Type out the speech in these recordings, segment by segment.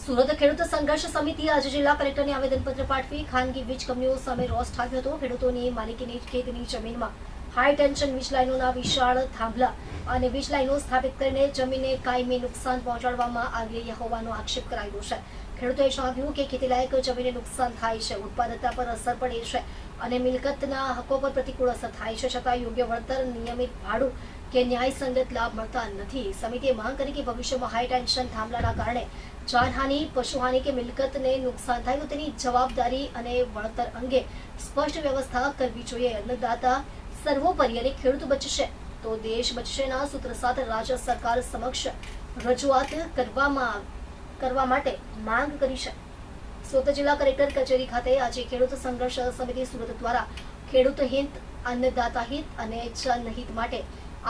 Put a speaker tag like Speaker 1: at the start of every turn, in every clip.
Speaker 1: સુરત ખેડૂત સંઘર્ષ સમિતિ આજે જિલ્લા કલેક્ટરને આવેદનપત્ર પાઠવી ખાનગી વીજ કંપનીઓ સામે રોષ ઠાલવ્યો હતો। ખેડૂતોની માલિકીની ખેતીની જમીનમાં હાઈ ટેન્શન વીજ લાઇનોના વિશાળ થાંભલા અને વીજ લાઇનો સ્થાપિત કરીને જમીનને કાયમી નુકસાન પહોંચાડવામાં આવી રહ્યા હોવાનો આક્ષેપ કરાયો છે। ખેડૂતોએ જણાવ્યું કે ખેતીલાયક જમીનને નુકસાન થાય છે, ઉત્પાદકતા પર અસર પડે છે અને મિલકતના હકો પર પ્રતિકૂળ અસર થાય છે, છતાં યોગ્ય વળતર, નિયમિત ભાડું કે ન્યાયસંગત લાભ મળતા નથી। સમિતિએ માંગ કરી કે ભવિષ્યમાં હાઈ ટેન્શન થાંભલાના કારણે જાનહાનિ, પશુહાનિ કે મિલકતને નુકસાન થાય તો તેની જવાબદારી અને વળતર અંગે સ્પષ્ટ વ્યવસ્થા કરવી જોઈએ। અન્નદાતા સર્વોપરી અને ખેડૂત બચશે તો દેશ બચશેના સૂત્ર સાથે રાજ્ય સરકાર સમક્ષ રજૂઆત કરવા માટે માંગ કરી છે। સુરત જિલ્લા કલેક્ટર કચેરી ખાતે આજે ખેડૂત સંઘર્ષ સમિતિ સુરત દ્વારા ખેડૂત હિત, અન્નદાતા હિત અને જનહિત માટે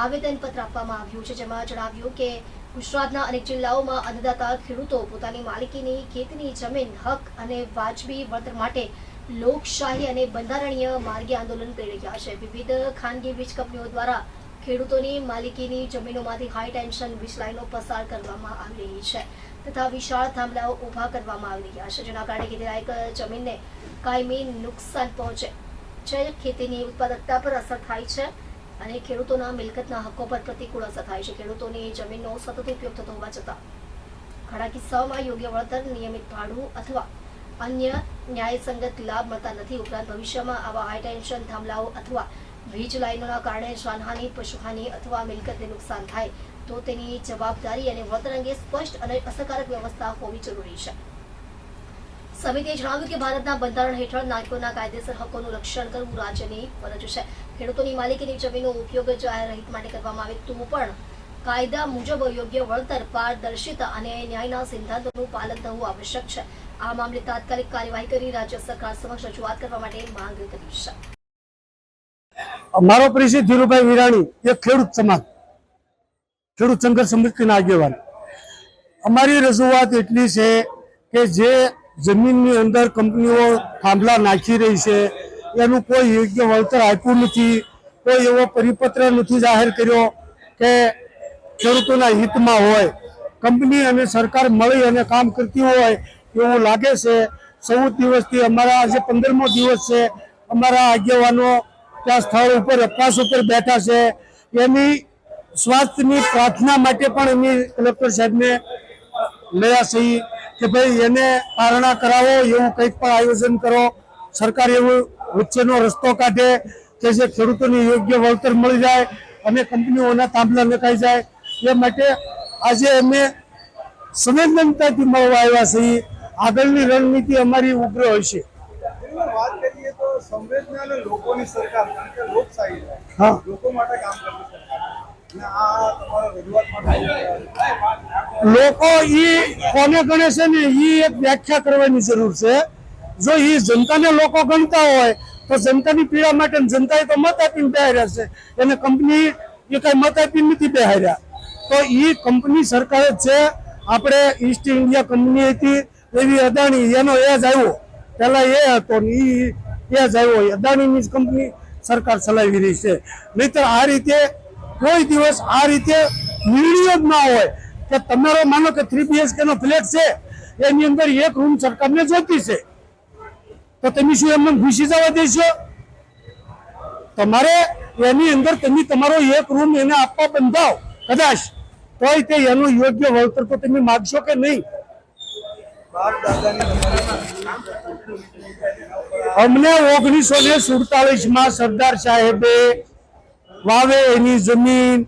Speaker 1: આવેદનપત્ર આપવામાં આવ્યું છે, જેમાં જણાવ્યું કે ગુજરાતના અનેક જિલ્લાઓમાં અન્નદાતા ખેડૂતો પોતાની માલિકીની ખેતીની જમીન હક અને વાજબી વળતર માટે લોકશાહી અને બંધારણીય માર્ગે આંદોલન કરી રહ્યા છે। વિવિધ ખાનગી વીજ કંપનીઓ દ્વારા ખેડૂતોની માલિકીની જમીનોમાંથી હાઈ ટેન્શન વીજ લાઇનો પસાર કરવામાં આવી રહી છે તથા વિશાળ થાંભલાઓ ઊભા કરવામાં આવી રહ્યા છે, જેના કારણે ખેતીલાયક જમીનને કાયમી નુકસાન પહોંચે છે, ખેતીની ઉત્પાદકતા પર અસર થાય છે અને ખેડૂતોના મિલકતના હકો પર પ્રતિકૂળ અસર થાય છે। ખેડૂતોની જમીનનો સતત ઉપયોગ થતો હોવા છતાં ઘણા કિસ્સાઓમાં યોગ્ય વળતર, નિયમિત ભાડું અથવા અન્ય ન્યાયસંગત લાભ મળતા નથી। ઉપરાંત ભવિષ્યમાં આવા હાઈ ટેન્શન થાંભલાઓ અથવા વીજ લાઇનોના કારણે જાનહાનિ, પશુહાનિ અથવા મિલકતને નુકસાન થાય તો તેની જવાબદારી અને વળતર અંગે સ્પષ્ટ અને અસરકારક વ્યવસ્થા હોવી જરૂરી છે। સમિતિએ જણાવ્યું કે ભારતના બંધારણ હેઠળ નાગરિકોના કાયદેસર હકોનું રક્ષણ કરવું રાજ્યની ફરજ છે। ખેડૂતોની માલિકીની જમીનનો ઉપયોગ જાહેર હિત માટે કરવામાં આવે તો પણ કાયદા મુજબ યોગ્ય વળતર, પારદર્શિતા અને ન્યાયના સિદ્ધાંતોનું પાલન થવું આવશ્યક છે। આ મામલે તાત્કાલિક કાર્યવાહી કરી રાજ્ય સરકાર સમક્ષ રજૂઆત કરવા માટે માંગ કરી છે।
Speaker 2: મારો પરિચય ધીરુભાઈ વિરાણી, એક ખેડૂત સમાજ, ખેડૂત સંઘર્ષ સમિતિના આગેવાન। અમારી રજૂઆત એટલી છે કે જે જમીનની અંદર કંપનીઓ થાંભલા નાખી રહી છે એનું કોઈ યોગ્ય વળતર આપ્યું નથી, કોઈ એવો પરિપત્ર નથી જાહેર કર્યો કે ખેડૂતોના હિતમાં હોય। કંપની અને સરકાર મળી અને કામ કરતી હોય એવું લાગે છે। 14 દિવસથી અમારા આજે 15મો દિવસ છે, અમારા આગેવાનો ત્યાં સ્થળ ઉપર અપવાસ ઉપર બેઠા છે। એની સ્વાસ્થ્યની પ્રાર્થના માટે પણ અમે કલેક્ટર સાહેબને લયા છીએ કે ભાઈ એને તારણા કરાવો, એવું કંઈક પણ આયોજન કરો, સરકાર એવું વચ્ચેનો રસ્તો કાઢે કે જે ખેડૂતોને યોગ્ય વળતર મળી જાય અને કંપનીઓના થાંભલા નખાઈ જાય। એ માટે આજે અમે સંવેદનતાથી મળવા આવ્યા છીએ। આગળની રણનીતિ અમારી ઉગ્ર હોય છે।
Speaker 3: વાત કરીએ તો સંવેદના અને લોકોની સરકાર, કારણ કે લોકશાહી
Speaker 2: હા,
Speaker 3: લોકો માટે કામ કરતી સરકાર અને આ તમારા રજૂઆત માટે
Speaker 2: લોકો ઈ કોને ગણે છે ને ઈ એક વ્યાખ્યા કરવાની જરૂર છે। જો ઈ જનતાને લોકો ગણતા હોય તો જનતાની પીડા માટે જનતાએ તો મત આપીને બેહાર્યા છે, એને કંપની એ કઈ મત આપીને નથી બેહાર્યા। તો ઈ કંપની સરકાર જ છે। આપણે ઈસ્ટ ઇન્ડિયા કંપની હતી એવી અદાણી, એનો એજ આવ્યો, પેલા એ હતો ને એ જ આવ્યો, અદાણીની જ કંપની સરકાર ચલાવી રહી છે। નહીતર આ રીતે કોઈ દિવસ આ રીતે નિર્ણય જ ના હોય કે તમારો માનો કે 3 BHK નો ફ્લેટ છે, એની અંદર એક રૂમ સરકારને જોતી છે તો તમે શું એમને ઘૂસી જવા દેશો? તમારે એની અંદર તમે તમારો એક રૂમ એને આપવા બંધાવ કદાચ, તોય તે એનું યોગ્ય વળતર તો તમે માગશો કે નહીં? અમને 1947માં સરદાર સાહેબે વાવે એની જમીન,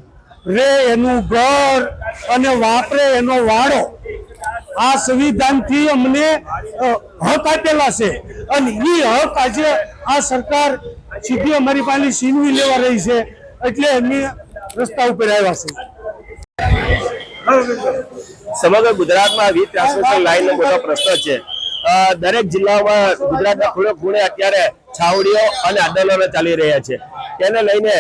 Speaker 2: રે એનું ઘર અને વાપરે એનો વાડો, આ સંવિધાનથી અમને હક આપેલા છે અને એ હક આજે આ સરકાર સીધી અમારી પાસે છીનવી લેવા રહી છે, એટલે અમે રસ્તા ઉપર આવ્યા છે।
Speaker 4: સમગ્ર ગુજરાતમાં વીજ ટ્રાન્સમિશન લાઇનનો મોટો પ્રશ્ન છે। દરેક જિલ્લામાં ગુજરાતના ખૂણે ખૂણે અત્યારે છાવડીઓ અને આંદોલનો ચાલી રહ્યા છે। તેને લઈને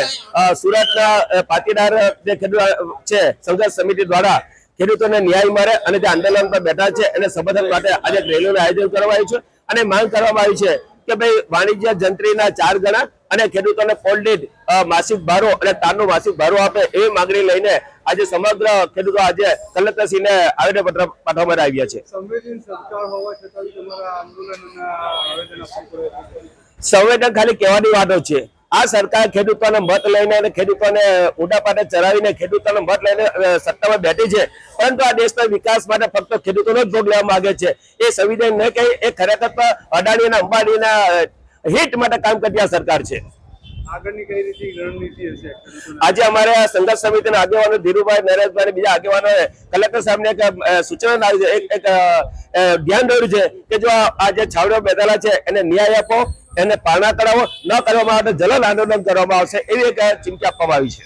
Speaker 4: સુરતના પાટીદાર જે ખેડૂત છે સંઘર્ષ સમિતિ દ્વારા ખેડૂતોને ન્યાય મળે અને જે આંદોલન પર બેઠા છે એને સમર્થન માટે આજે રેલીનું આયોજન કરવામાં આવ્યું છે અને માંગ કરવામાં આવી છે કે ભાઈ વાણિજ્ય જંત્રીના 4 ગણા અને ખેડૂતોને પોલ દીઠ માસિક ભાડો અને તારનું માસિક ભાડું આપે એવી માંગણી લઈને આજે સમગ્ર ખેડૂતો આજે કલેક્ટરશ્રીને આવેદનપત્ર પાઠવવામાં આવ્યા છે.
Speaker 3: સંવેદનશીલ સરકાર હોવા છતાં તમારા આંદોલનના આવેદન આપવું પડે.
Speaker 4: સંવેદન ખાલી કહેવાની વાતો છે. આ સરકાર ખેડૂતોને મત લઈને અને ખેડૂતોને ઊંડા પાટે ચરાવીને ખેડૂતોને મત લઈને સત્તામાં બેઠી છે, પરંતુ આ દેશના વિકાસ માટે ફક્ત ખેડૂતોનો જ ભોગ લેવા માંગે છે. એ સંવિધાન ન કહે, એ ખરેખર અદાણી અને અંબાણીના હિત માટે કામ કરતી આ સરકાર છે.
Speaker 3: આગળની કઈ રીતે રણનીતિ હશે?
Speaker 4: આજે અમારે સંઘર્ષ સમિતિના આગેવાનો ધીરુભાઈ, નરેશભાઈ બીજા આગેવાનોએ કલેક્ટર સાહેબને એક સૂચના આપી છે, એક ધ્યાન દોર્યું છે કે જો આ જે છાવડીઓ બેઠેલા છે એને ન્યાય આપો, એને પારણા કરાવો, ન કરવામાં આવે તો જલન આંદોલન કરવામાં આવશે, એવી એક ચીમકી આપવામાં આવી છે.